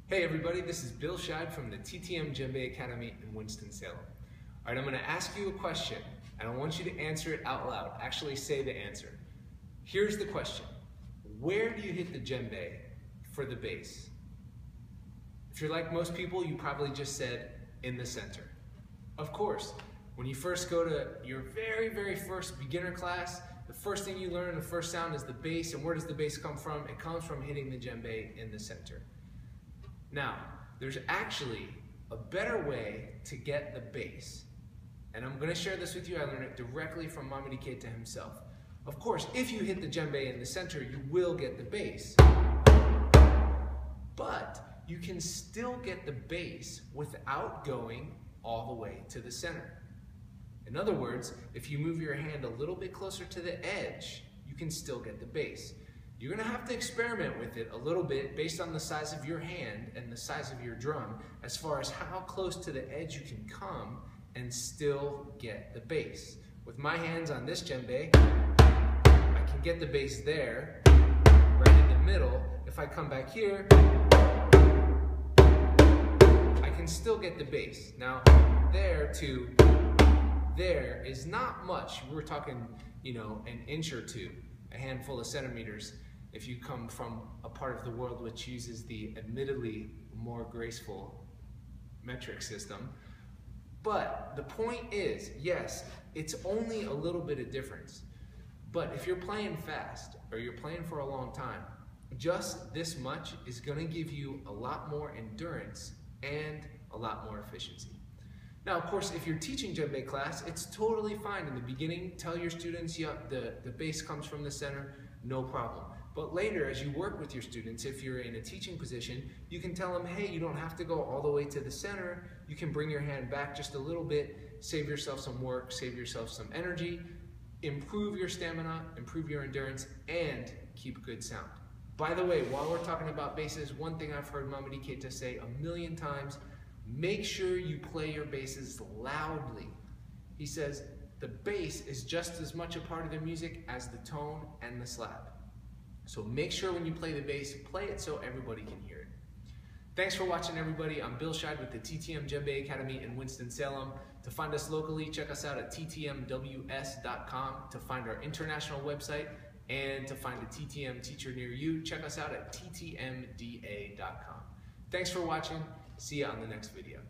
Hey everybody, this is Bill Scheid from the TTM Djembe Academy in Winston-Salem. All right, I'm going to ask you a question, and I want you to answer it out loud. Actually say the answer. Here's the question. Where do you hit the djembe for the bass? If you're like most people, you probably just said in the center. Of course, when you first go to your very first beginner class, the first thing you learn, the first sound is the bass. And where does the bass come from? It comes from hitting the djembe in the center. Now, there's actually a better way to get the bass. And I'm going to share this with you. I learned it directly from Mamady Keita himself. Of course, if you hit the djembe in the center, you will get the bass. But you can still get the bass without going all the way to the center. In other words, if you move your hand a little bit closer to the edge, you can still get the bass. You're going to have to experiment with it a little bit based on the size of your hand and the size of your drum as far as how close to the edge you can come and still get the bass. With my hands on this djembe, I can get the bass there, right in the middle. If I come back here, I can still get the bass. Now, there to there is not much. We're talking, an inch or two, a handful of centimeters. If you come from a part of the world which uses the admittedly more graceful metric system. But the point is, yes, it's only a little bit of difference. But if you're playing fast or you're playing for a long time, just this much is going to give you a lot more endurance and a lot more efficiency. Now, of course, if you're teaching djembe class, it's totally fine. In the beginning, tell your students, the bass comes from the center, no problem. But later, as you work with your students, if you're in a teaching position, you can tell them, hey, you don't have to go all the way to the center. You can bring your hand back just a little bit, save yourself some work, save yourself some energy, improve your stamina, improve your endurance, and keep good sound. By the way, while we're talking about basses, one thing I've heard Mamady Keita say a million times, make sure you play your basses loudly. He says the bass is just as much a part of the music as the tone and the slap. So make sure when you play the bass, play it so everybody can hear it. Thanks for watching, everybody. I'm Bill Scheid with the TTM Djembe Academy in Winston-Salem. To find us locally, check us out at ttmws.com. To find our international website and to find a TTM teacher near you, check us out at ttmda.com. Thanks for watching. See you on the next video.